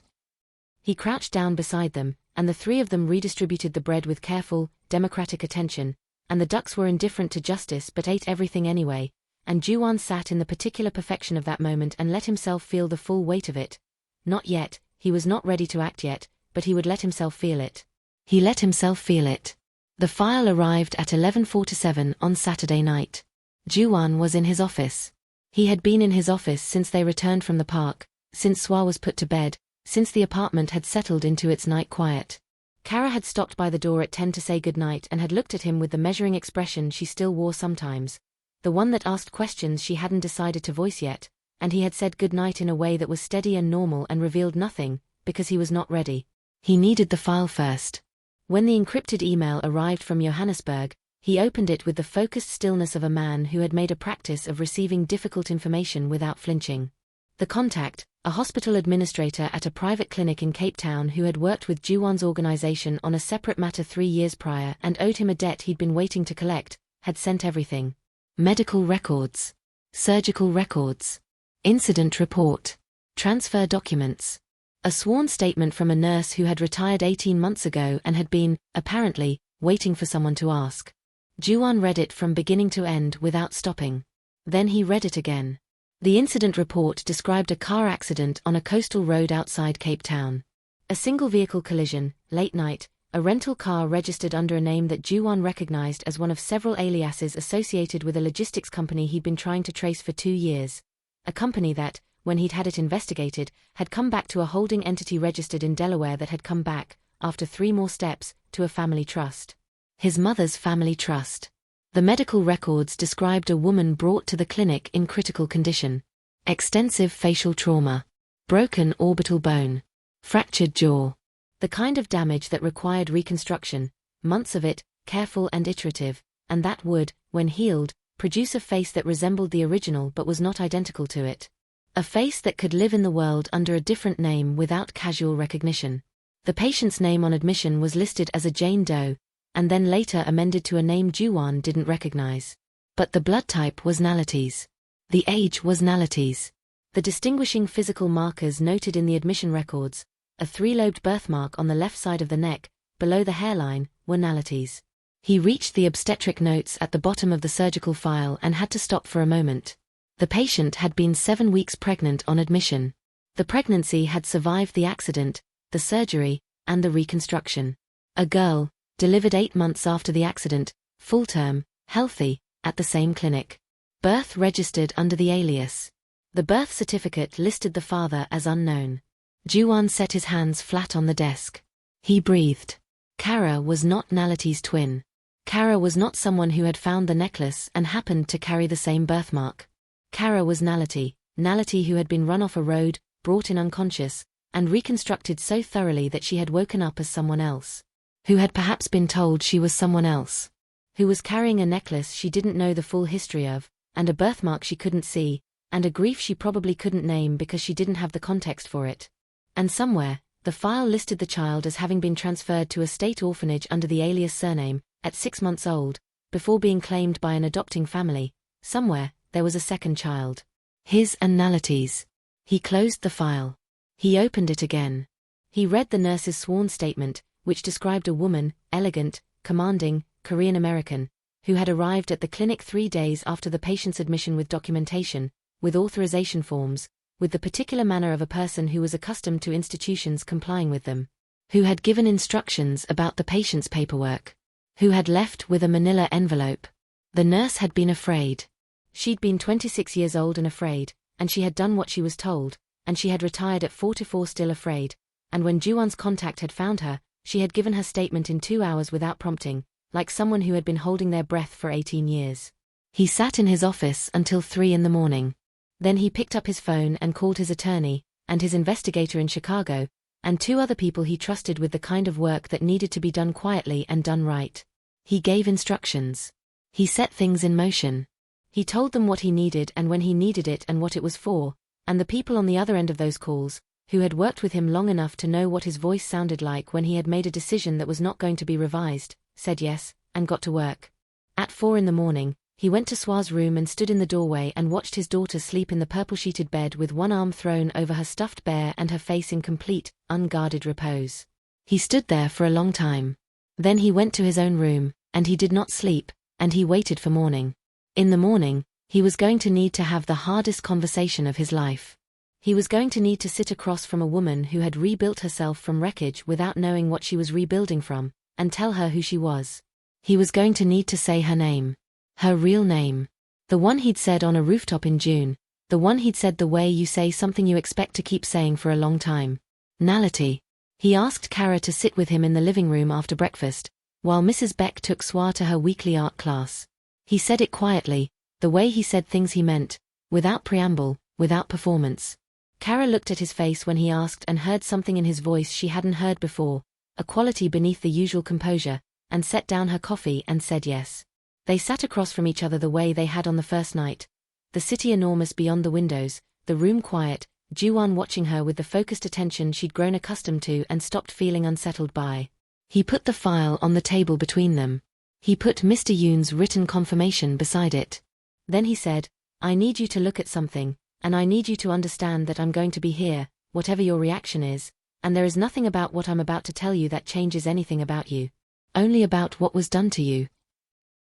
He crouched down beside them, and the three of them redistributed the bread with careful, democratic attention, and the ducks were indifferent to justice but ate everything anyway, and Juwon sat in the particular perfection of that moment and let himself feel the full weight of it. Not yet, he was not ready to act yet, but he would let himself feel it. He let himself feel it. The file arrived at 11:47 on Saturday night. Juwon was in his office. He had been in his office since they returned from the park, since Swa was put to bed, since the apartment had settled into its night quiet. Kara had stopped by the door at 10 to say goodnight and had looked at him with the measuring expression she still wore sometimes, the one that asked questions she hadn't decided to voice yet, and he had said goodnight in a way that was steady and normal and revealed nothing, because he was not ready. He needed the file first. When the encrypted email arrived from Johannesburg, he opened it with the focused stillness of a man who had made a practice of receiving difficult information without flinching. The contact, a hospital administrator at a private clinic in Cape Town who had worked with Juwon's organization on a separate matter 3 years prior and owed him a debt he'd been waiting to collect, had sent everything. Medical records. Surgical records. Incident report. Transfer documents. A sworn statement from a nurse who had retired 18 months ago and had been, apparently, waiting for someone to ask. Juwon read it from beginning to end without stopping. Then he read it again. The incident report described a car accident on a coastal road outside Cape Town. A single-vehicle collision, late night, a rental car registered under a name that Juwon recognized as one of several aliases associated with a logistics company he'd been trying to trace for 2 years. a company that, when he'd had it investigated, had come back to a holding entity registered in Delaware that had come back, after 3 more steps, to a family trust. His mother's family trust. The medical records described a woman brought to the clinic in critical condition. Extensive facial trauma. Broken orbital bone. Fractured jaw. The kind of damage that required reconstruction, months of it, careful and iterative, and that would, when healed, produce a face that resembled the original but was not identical to it. A face that could live in the world under a different name without casual recognition. The patient's name on admission was listed as a Jane Doe, and then later amended to a name Juwon didn't recognize. But the blood type was Nalites. The age was Nalites. The distinguishing physical markers noted in the admission records, a 3-lobed birthmark on the left side of the neck, below the hairline, were Nalites. He reached the obstetric notes at the bottom of the surgical file and had to stop for a moment. The patient had been 7 weeks pregnant on admission. The pregnancy had survived the accident, the surgery, and the reconstruction. A girl, delivered 8 months after the accident, full-term, healthy, at the same clinic. Birth registered under the alias. The birth certificate listed the father as unknown. Juwon set his hands flat on the desk. He breathed. Kara was not Naliti's twin. Kara was not someone who had found the necklace and happened to carry the same birthmark. Kara was Naliti, Naliti who had been run off a road, brought in unconscious, and reconstructed so thoroughly that she had woken up as someone else. Who had perhaps been told she was someone else. Who was carrying a necklace she didn't know the full history of, and a birthmark she couldn't see, and a grief she probably couldn't name because she didn't have the context for it. And somewhere, the file listed the child as having been transferred to a state orphanage under the alias surname, at 6 months old, before being claimed by an adopting family. Somewhere, there was a second child. His and Naliti's. He closed the file. He opened it again. He read the nurse's sworn statement, which described a woman, elegant, commanding, Korean American, who had arrived at the clinic 3 days after the patient's admission with documentation, with authorization forms, with the particular manner of a person who was accustomed to institutions complying with them. Who had given instructions about the patient's paperwork. Who had left with a manila envelope. The nurse had been afraid. She'd been 26 years old and afraid, and she had done what she was told, and she had retired at 44 still afraid, and when Juwon's contact had found her, she had given her statement in 2 hours without prompting, like someone who had been holding their breath for 18 years. He sat in his office until 3 in the morning. Then he picked up his phone and called his attorney, and his investigator in Chicago, and 2 other people he trusted with the kind of work that needed to be done quietly and done right. He gave instructions. He set things in motion. He told them what he needed and when he needed it and what it was for, and the people on the other end of those calls, who had worked with him long enough to know what his voice sounded like when he had made a decision that was not going to be revised, said yes, and got to work. At 4 in the morning, he went to Swa's room and stood in the doorway and watched his daughter sleep in the purple-sheeted bed with one arm thrown over her stuffed bear and her face in complete, unguarded repose. He stood there for a long time. Then he went to his own room, and he did not sleep, and he waited for morning. In the morning, he was going to need to have the hardest conversation of his life. He was going to need to sit across from a woman who had rebuilt herself from wreckage without knowing what she was rebuilding from, and tell her who she was. He was going to need to say her name. Her real name. The one he'd said on a rooftop in June, the one he'd said the way you say something you expect to keep saying for a long time. Naliti. He asked Kara to sit with him in the living room after breakfast, while Mrs. Beck took Swa to her weekly art class. He said it quietly, the way he said things he meant, without preamble, without performance. Kara looked at his face when he asked and heard something in his voice she hadn't heard before, a quality beneath the usual composure, and set down her coffee and said yes. They sat across from each other the way they had on the first night. The city enormous beyond the windows, the room quiet, Juwon watching her with the focused attention she'd grown accustomed to and stopped feeling unsettled by. He put the file on the table between them. He put Mr. Yoon's written confirmation beside it. Then he said, I need you to look at something, and I need you to understand that I'm going to be here, whatever your reaction is, and there is nothing about what I'm about to tell you that changes anything about you. Only about what was done to you.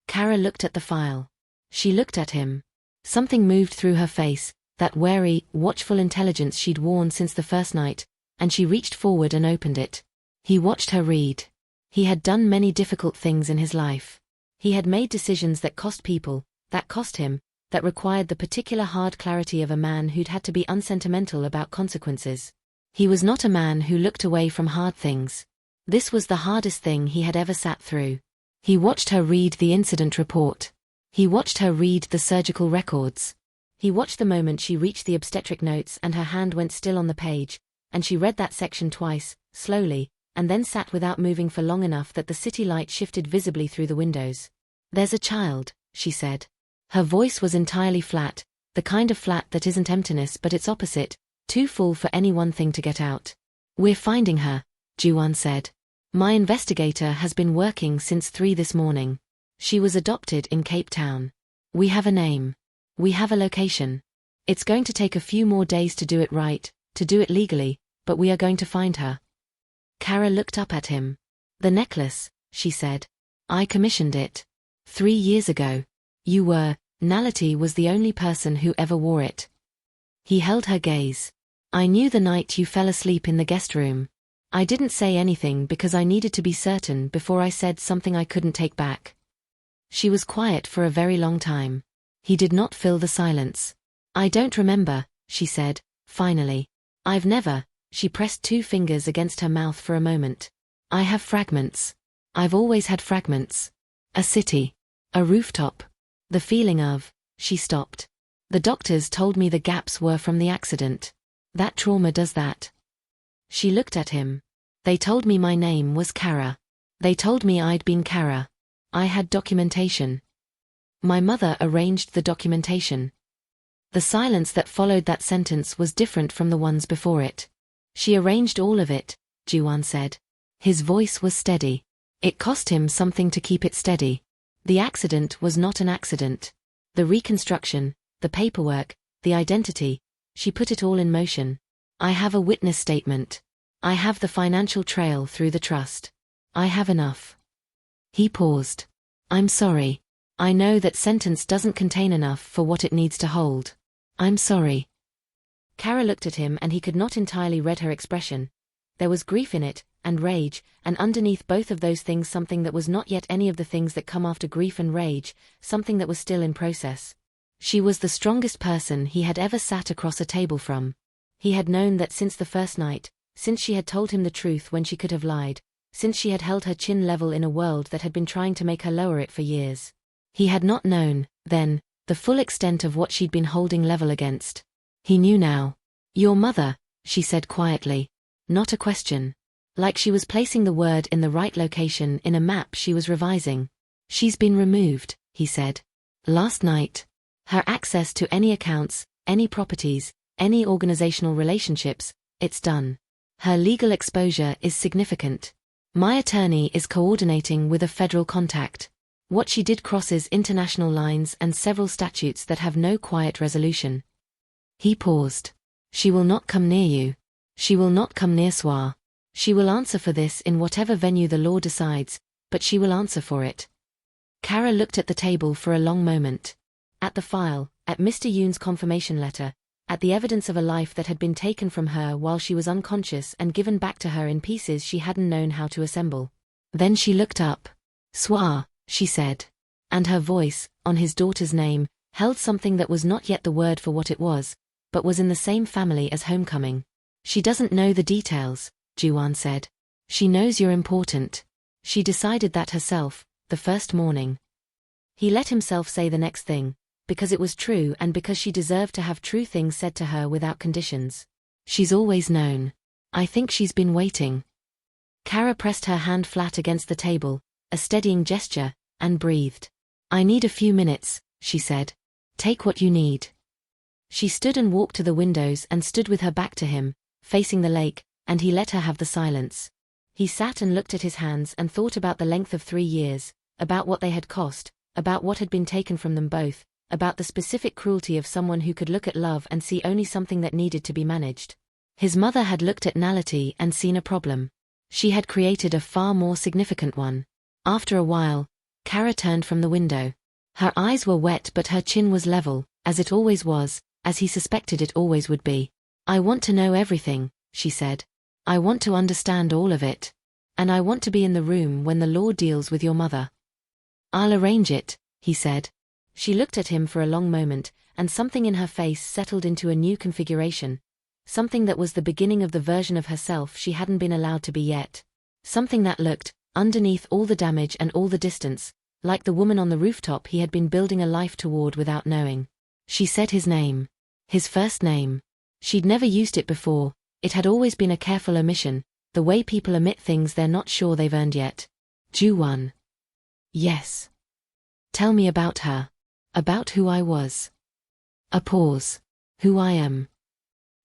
Kara looked at the file. She looked at him. Something moved through her face, that wary, watchful intelligence she'd worn since the first night, and she reached forward and opened it. He watched her read. He had done many difficult things in his life. He had made decisions that cost people, that cost him, that required the particular hard clarity of a man who'd had to be unsentimental about consequences. He was not a man who looked away from hard things. This was the hardest thing he had ever sat through. He watched her read the incident report. He watched her read the surgical records. He watched the moment she reached the obstetric notes and her hand went still on the page, and she read that section twice, slowly, and then sat without moving for long enough that the city light shifted visibly through the windows. "There's a child," she said. Her voice was entirely flat, the kind of flat that isn't emptiness but its opposite, too full for any one thing to get out. "We're finding her," Juwon said. "My investigator has been working since 3 this morning. She was adopted in Cape Town. We have a name. We have a location. It's going to take a few more days to do it right, to do it legally, but we are going to find her." Kara looked up at him. "The necklace," she said. "I commissioned it. 3 years ago. You were, Nality was the only person who ever wore it." He held her gaze. "I knew the night you fell asleep in the guest room. I didn't say anything because I needed to be certain before I said something I couldn't take back." She was quiet for a very long time. He did not fill the silence. "I don't remember," she said, finally. "I've never," she pressed 2 fingers against her mouth for a moment. "I have fragments. I've always had fragments. A city. A rooftop. The feeling of," she stopped. "The doctors told me the gaps were from the accident. That trauma does that." She looked at him. "They told me my name was Kara. They told me I'd been Kara. I had documentation. My mother arranged the documentation." The silence that followed that sentence was different from the ones before it. "She arranged all of it," Juwon said. His voice was steady. It cost him something to keep it steady. The accident was not an accident. The reconstruction, the paperwork, the identity, she put it all in motion. "I have a witness statement. I have the financial trail through the trust. I have enough." He paused. "I'm sorry. I know that sentence doesn't contain enough for what it needs to hold. I'm sorry." Kara looked at him and he could not entirely read her expression. There was grief in it, and rage, and underneath both of those things something that was not yet any of the things that come after grief and rage, something that was still in process. She was the strongest person he had ever sat across a table from. He had known that since the first night, since she had told him the truth when she could have lied, since she had held her chin level in a world that had been trying to make her lower it for years. He had not known, then, the full extent of what she'd been holding level against. He knew now. "Your mother," she said quietly. Not a question. Like she was placing the word in the right location in a map she was revising. "She's been removed," he said. "Last night. Her access to any accounts, any properties, any organizational relationships, it's done. Her legal exposure is significant. My attorney is coordinating with a federal contact. What she did crosses international lines and several statutes that have no quiet resolution." He paused. "She will not come near you. She will not come near Swa. She will answer for this in whatever venue the law decides, but she will answer for it." Kara looked at the table for a long moment. At the file, at Mr. Yoon's confirmation letter, at the evidence of a life that had been taken from her while she was unconscious and given back to her in pieces she hadn't known how to assemble. Then she looked up. "Swa," she said. And her voice, on his daughter's name, held something that was not yet the word for what it was, but was in the same family as homecoming. "She doesn't know the details," Juwon said. "She knows you're important. She decided that herself, the first morning." He let himself say the next thing, because it was true and because she deserved to have true things said to her without conditions. "She's always known. I think she's been waiting." Kara pressed her hand flat against the table, a steadying gesture, and breathed. "I need a few minutes," she said. "Take what you need." She stood and walked to the windows and stood with her back to him, facing the lake, and he let her have the silence. He sat and looked at his hands and thought about the length of 3 years, about what they had cost, about what had been taken from them both, about the specific cruelty of someone who could look at love and see only something that needed to be managed. His mother had looked at Nality and seen a problem. She had created a far more significant one. After a while, Kara turned from the window. Her eyes were wet but her chin was level, as it always was, as he suspected it always would be. "I want to know everything," she said. "I want to understand all of it. And I want to be in the room when the law deals with your mother." "I'll arrange it," he said. She looked at him for a long moment, and something in her face settled into a new configuration. Something that was the beginning of the version of herself she hadn't been allowed to be yet. Something that looked, underneath all the damage and all the distance, like the woman on the rooftop he had been building a life toward without knowing. She said his name. His first name. She'd never used it before, it had always been a careful omission, the way people omit things they're not sure they've earned yet. Juwon. Yes. Tell me about her. About who I was. A pause. Who I am.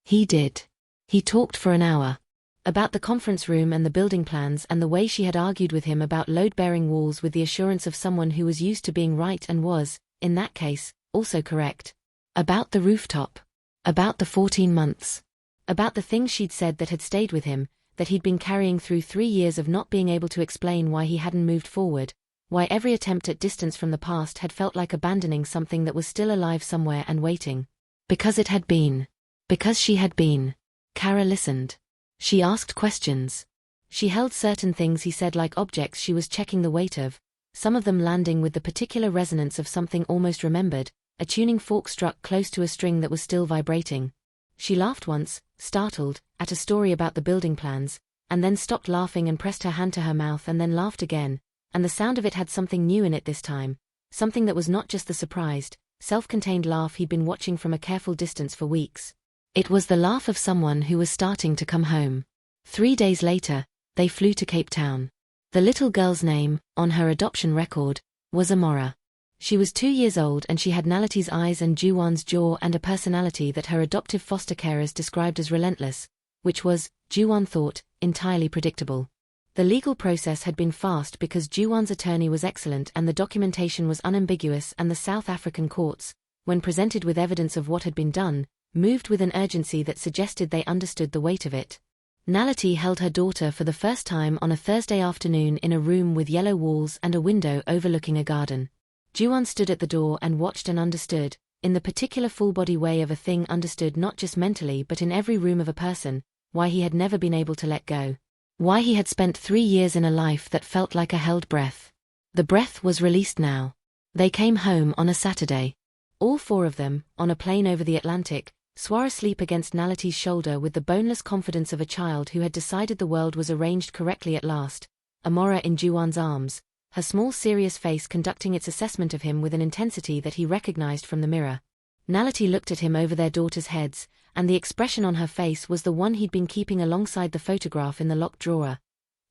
He did. He talked for an hour. About the conference room and the building plans and the way she had argued with him about load-bearing walls with the assurance of someone who was used to being right and was, in that case, also correct. About the rooftop. About the 14 months. About the things she'd said that had stayed with him, that he'd been carrying through 3 years of not being able to explain why he hadn't moved forward, why every attempt at distance from the past had felt like abandoning something that was still alive somewhere and waiting. Because it had been. Because she had been. Kara listened. She asked questions. She held certain things he said like objects she was checking the weight of, some of them landing with the particular resonance of something almost remembered, a tuning fork struck close to a string that was still vibrating. She laughed once, startled, at a story about the building plans, and then stopped laughing and pressed her hand to her mouth and then laughed again, and the sound of it had something new in it this time, something that was not just the surprised, self-contained laugh he'd been watching from a careful distance for weeks. It was the laugh of someone who was starting to come home. 3 days later, they flew to Cape Town. The little girl's name, on her adoption record, was Amora. She was 2 years old and she had Naliti's eyes and Juwon's jaw and a personality that her adoptive foster carers described as relentless, which was, Juwon thought, entirely predictable. The legal process had been fast because Juwon's attorney was excellent and the documentation was unambiguous, and the South African courts, when presented with evidence of what had been done, moved with an urgency that suggested they understood the weight of it. Naliti held her daughter for the first time on a Thursday afternoon in a room with yellow walls and a window overlooking a garden. Juwon stood at the door and watched and understood, in the particular full-body way of a thing understood not just mentally but in every room of a person, why he had never been able to let go. Why he had spent 3 years in a life that felt like a held breath. The breath was released now. They came home on a Saturday. All 4 of them, on a plane over the Atlantic, swore asleep against Naliti's shoulder with the boneless confidence of a child who had decided the world was arranged correctly at last, Amora in Juwon's arms, her small serious face conducting its assessment of him with an intensity that he recognized from the mirror. Naliti looked at him over their daughters' heads, and the expression on her face was the one he'd been keeping alongside the photograph in the locked drawer.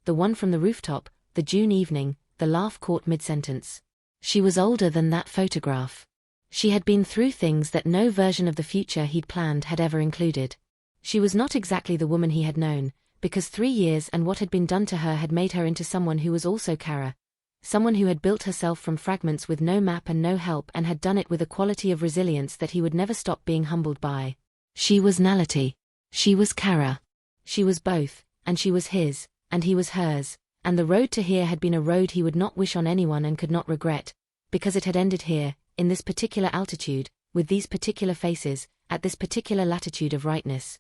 The one from the rooftop, the June evening, the laugh caught mid-sentence. She was older than that photograph. She had been through things that no version of the future he'd planned had ever included. She was not exactly the woman he had known, because 3 years and what had been done to her had made her into someone who was also Kara. Someone who had built herself from fragments with no map and no help and had done it with a quality of resilience that he would never stop being humbled by. She was Naliti. She was Kara. She was both, and she was his, and he was hers, and the road to here had been a road he would not wish on anyone and could not regret, because it had ended here, in this particular altitude, with these particular faces, at this particular latitude of rightness.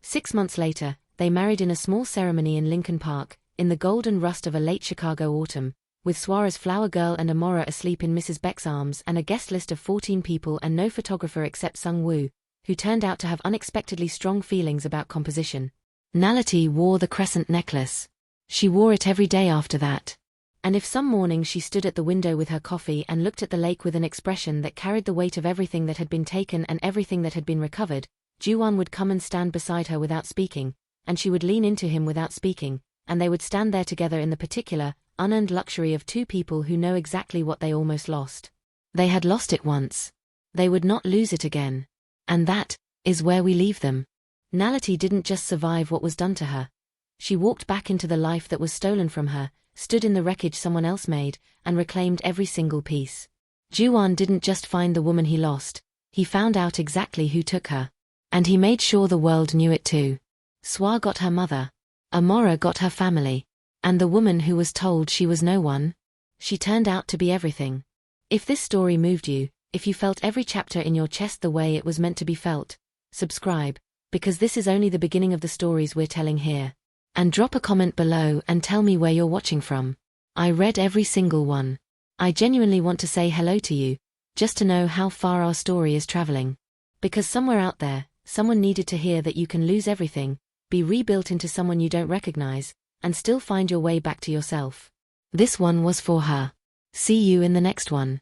6 months later, they married in a small ceremony in Lincoln Park, in the golden rust of a late Chicago autumn, with Suara's flower girl and Amora asleep in Mrs. Beck's arms and a guest list of 14 people and no photographer except Sung Woo, who turned out to have unexpectedly strong feelings about composition. Naliti wore the crescent necklace. She wore it every day after that. And if some morning she stood at the window with her coffee and looked at the lake with an expression that carried the weight of everything that had been taken and everything that had been recovered, Juwon would come and stand beside her without speaking, and she would lean into him without speaking, and they would stand there together in the particular, unearned luxury of 2 people who know exactly what they almost lost. They had lost it once. They would not lose it again. And that is where we leave them. Naliti didn't just survive what was done to her. She walked back into the life that was stolen from her, stood in the wreckage someone else made, and reclaimed every single piece. Juwon didn't just find the woman he lost, he found out exactly who took her. And he made sure the world knew it too. Suar got her mother. Amora got her family. And the woman who was told she was no one? She turned out to be everything. If this story moved you, if you felt every chapter in your chest the way it was meant to be felt, subscribe, because this is only the beginning of the stories we're telling here. And drop a comment below and tell me where you're watching from. I read every single one. I genuinely want to say hello to you, just to know how far our story is traveling. Because somewhere out there, someone needed to hear that you can lose everything, be rebuilt into someone you don't recognize, and still find your way back to yourself. This one was for her. See you in the next one.